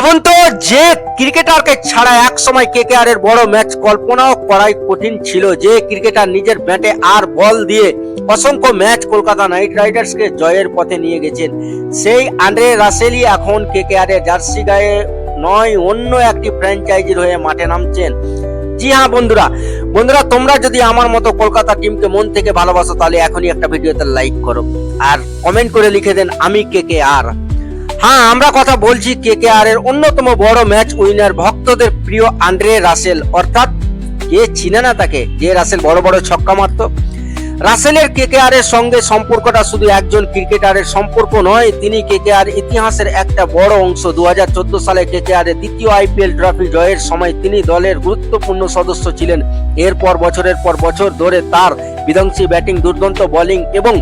ভাবুন তো, যে ক্রিকেটারকে ছাড়া এক সময় কেকেআর এর বড় ম্যাচ কল্পনাও করাই কঠিন ছিল, যে ক্রিকেটার নিজের ব্যাটে আর বল দিয়ে অসংখ্য ম্যাচ কলকাতা নাইট রাইডার্সকে জয়ের পথে নিয়ে গেছেন, সেই আন্দ্রে রাসেলই এখন কেকেআর এর জার্সি গায়ে নয় অন্য একটি ফ্র্যাঞ্চাইজির হয়ে মাঠে নামছেন। জি হ্যাঁ বন্ধুরা, তোমরা যদি আমার মতো কলকাতা টিমকে মন থেকে ভালোবাসো তাহলে এখনই একটা ভিডিওতে লাইক করো আর কমেন্ট করে লিখে দেন আমি কেকেআর। হ্যাঁ, আমরা কথা বলছি কেকেআর এর অন্যতম বড় ম্যাচ উইনার, ভক্তদের প্রিয় আন্দ্রে রাসেল। অর্থাৎ কে চিনে না তাকে, যে রাসেল বড় বড় ছক্কা মারত। রাসেলের কেকেআর এর সঙ্গে সম্পর্কটা শুধু একজন ক্রিকেটারের সম্পর্ক নয়, তিনি কেকেআর ইতিহাসের একটা বড় অংশ। 2014 সালে কেকেআর এর দ্বিতীয় আইপিএল ট্রফি জয়ের সময় তিনি দলের গুরুত্বপূর্ণ সদস্য ছিলেন। এরপর বছরের পর বছর ধরে তার বিধ্বংসী ব্যাটিং, দুর্দান্ত বোলিং এবং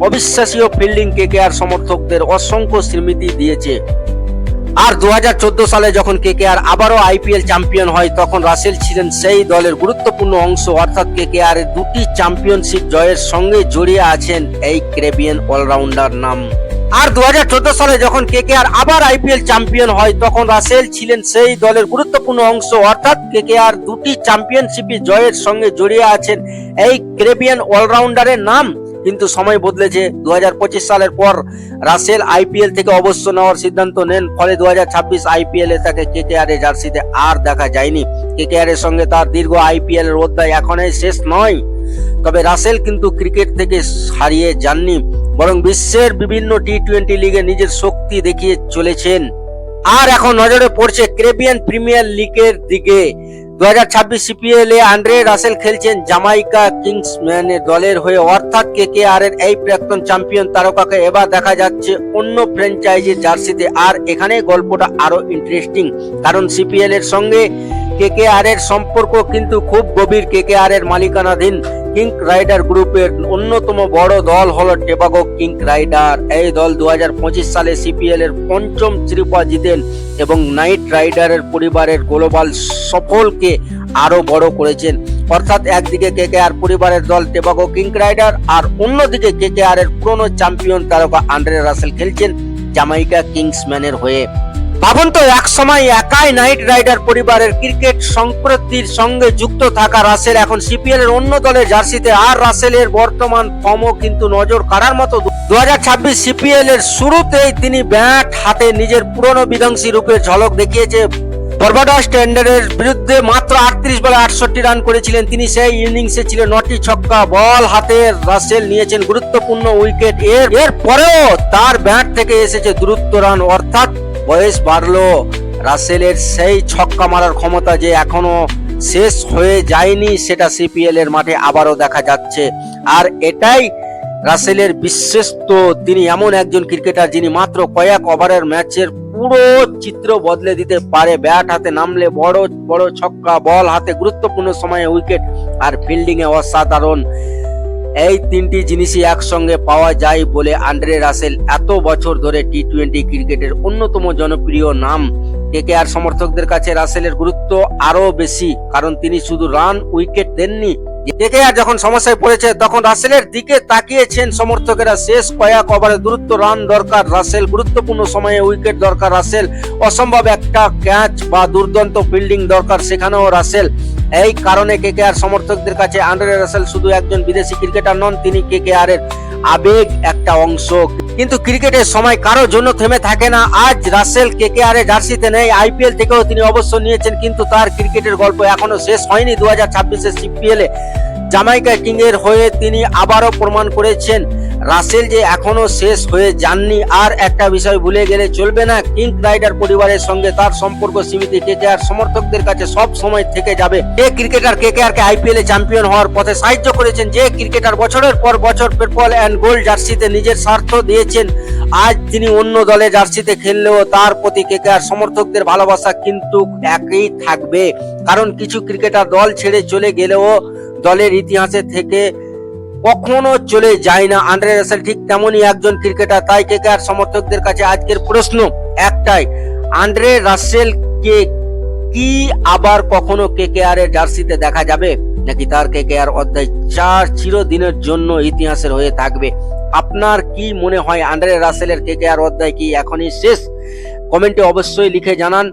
অবিশ্বাসীয় ফিল্ডিং কেকেআর সমর্থকদের অসংখ্য স্মৃতি দিয়েছে। আর 2014 সালে যখন কেকেআর আবারও আইপিএল চ্যাম্পিয়ন হয়, তখন রাসেল ছিলেন সেই দলের গুরুত্বপূর্ণ অংশ। অর্থাৎ কেকেআর এর দুটি চ্যাম্পিয়নশিপ জয়ের সঙ্গে জড়িয়ে আছেন এই ক্যারিবিয়ান অলরাউন্ডার নাম। আর 2014 সালে যখন কেকেআর আবার আইপিএল চ্যাম্পিয়ন হয়, তখন রাসেল ছিলেন সেই দলের গুরুত্বপূর্ণ অংশ। অর্থাৎ কেকেআর দুটি চ্যাম্পিয়নশিপ জয়ের সঙ্গে জড়িয়ে আছেন এই ক্যারিবিয়ান অলরাউন্ডারের নাম। কিন্তু সময় বদলেছে। 2025 সালের পর রাসেল আইপিএল থেকে অবসর নেওয়ার সিদ্ধান্ত নেন, ফলে 2026 আইপিএল এ তাকে কেকেআর এর জার্সিতে আর দেখা যায়নি। কেকেআর এর সঙ্গে তার দীর্ঘ আইপিএল এর অধ্যায় এখনই শেষ নয়। তবে রাসেল কিন্তু ক্রিকেট থেকে হারিয়ে যাননি, বরং বিশ্বের বিভিন্ন টি-20 লিগে নিজের শক্তি দেখিয়ে চলেছেন। আর এখন নজরে পড়ছে ক্যারিবিয়ান প্রিমিয়ার লিগের দিকে। 2026 সিপিএল এ আন্দ্রে রাসেল খেলছেন জামাইকা কিংসম্যানের দলের হয়ে। অর্থাৎ কেকেআর এর এই প্রাক্তন চ্যাম্পিয়ন তারকাকে এবার দেখা যাচ্ছে অন্য ফ্র্যাঞ্চাইজির জার্সিতে। আর এখানে গল্পটা আরো ইন্টারেস্টিং, কারণ সিপিএল এর সঙ্গে কেকেআর এর সম্পর্ক কিন্তু খুব গভীর। কেকেআর এর মালিকানাধীন কিং রাইডার গ্রুপের অন্যতম বড় দল হলো টোবাগো কিং রাইডার। এই দল 2025 সালে সিপিএল এর পঞ্চম শিরোপা জিতেন এবং নাইট রাইডারের পরিবারের গ্লোবাল সফলকে আরো বড় করেছেন। অর্থাৎ একদিকে কেকেআর পরিবারের দল টোবাগো কিং রাইডার, আর অন্যদিকে কেকেআর এর পুরনো চ্যাম্পিয়ন তারকা আন্দ্রে রাসেল খেলছেন জামাইকা কিংসম্যানের হয়ে। ভাবুন তো, এক সময় একাই নাইট রাইডার পরিবারের ক্রিকেট সংস্কৃতির সঙ্গে যুক্ত থাকা রাসেল এখন সিপিএল এর অন্য দলের জার্সিতে। আর রাসেলের বর্তমান ফর্মও কিন্তু নজর কাড়ার মতো। 2026 সিপিএল এর শুরুতেই তিনি ব্যাট হাতে নিজের পুরনো বিধ্বংসী রূপের ঝলক দেখিয়েছে। বারবাডোস স্ট্যান্ডার্ডের বিরুদ্ধে মাত্র 38 বলে 68 রান করেছিলেন তিনি। সেই ইনিংসে ছিল 9টি ছক্কা। বল হাতে রাসেল নিয়েছেন গুরুত্বপূর্ণ উইকেট। এর পরেও তার ব্যাট থেকে এসেছে দ্রুত রান। অর্থাৎ বয়স বাড়লো, রাসেলের সেই ছক্কা মারার ক্ষমতা যে এখনো শেষ হয়ে যায়নি, সেটা সিপিএল এর মাঠে আবারও দেখা যাচ্ছে। আর এটাই রাসেলের বিশ্বস্ত। তিনি এমন একজন ক্রিকেটার যিনি মাত্র কয়েক ওভারের ম্যাচের পুরো চিত্র বদলে দিতে পারে। ব্যাট হাতে নামলে বড় বড় ছক্কা, বল হাতে গুরুত্বপূর্ণ সময়ে উইকেট, আর ফিল্ডিং এ অসাধারণ। এই তিনটি জিনিসই একসঙ্গে পাওয়া যায় বলে আন্দ্রে রাসেল এত বছর ধরে টি-20 ক্রিকেটের অন্যতম জনপ্রিয় নাম। কেকেআর সমর্থকদের কাছে রাসেলের গুরুত্ব আরো বেশি, কারণ তিনি শুধু রান উইকেট দেননি। কেকেআর যখন সমস্যায় পড়েছে তখন রাসেলের দিকে তাকিয়েছেন সমর্থকেরা। শেষ কয়েক ওভারে দ্রুত রান দরকার রাসেল, গুরুত্বপূর্ণ সময়ে উইকেট দরকার রাসেল, অসম্ভব একটা ক্যাচ বা দুর্দান্ত ফিল্ডিং দরকার, সেখানেও রাসেল। এই কারণে কেকেআর সমর্থকদের কাছে আন্দ্রে রাসেল শুধু একজন বিদেশি ক্রিকেটার নন, তিনি কেকেআর এর আবেগ একটা অংশ। কিন্তু ক্রিকেটের সময় কারো জন্য থেমে থাকে না। আজ রাসেল কেকেআর এর জার্সিতে নেই, আইপিএল থেকেও তিনি অবসর নিয়েছেন, কিন্তু তার ক্রিকেটের গল্প এখনো শেষ হয়নি। 2026 সিপিএল এ জামাইকা কিং এর হয়ে তিনি আবারও প্রমাণ করেছেন রাসেল যে এখনো শেষ হয়ে যাননি। আর একটা বিষয় ভুলে গেলে চলবে না, কিং রাইডার পরিবারের সঙ্গে তার সম্পর্ক সীমিত কেকেআর সমর্থকদের কাছে সব সময় থেকে যাবে। যে ক্রিকেটার কেকেআর কে আইপিএল এ চ্যাম্পিয়ন হওয়ার পথে সাহায্য করেছেন, যে ক্রিকেটার বছরের পর বছর পার্পল এন্ড গোল্ড জার্সিতে নিজের স্বার্থ দিয়েছেন, আজ তিনি অন্য দলে জার্সিতে খেললেও তার প্রতি কেকেআর সমর্থকদের ভালোবাসা কিন্তু একই থাকবে। কারণ কিছু ক্রিকেটার দল ছেড়ে চলে গেলেও দলের ইতিহাসে থেকে কখনো চলে যায় না। আন্দ্রে রাসেল ঠিক তেমনই একজন ক্রিকেটার। তাই কেকেআর সমর্থকদের কাছে আজকের প্রশ্ন একটাই, আন্দ্রে রাসেল কে কি আবার কখনো কেকেআর এর জার্সিতে দেখা যাবে, নাকি তার কেকেআর অধ্যায় চিরদিনের জন্য ইতিহাসের হয়ে থাকবে? আপনার কি মনে হয়, আন্দ্রে রাসেলের কেকেআর অধ্যায় কি এখনই শেষ? কমেন্টে অবশ্যই লিখে জানান।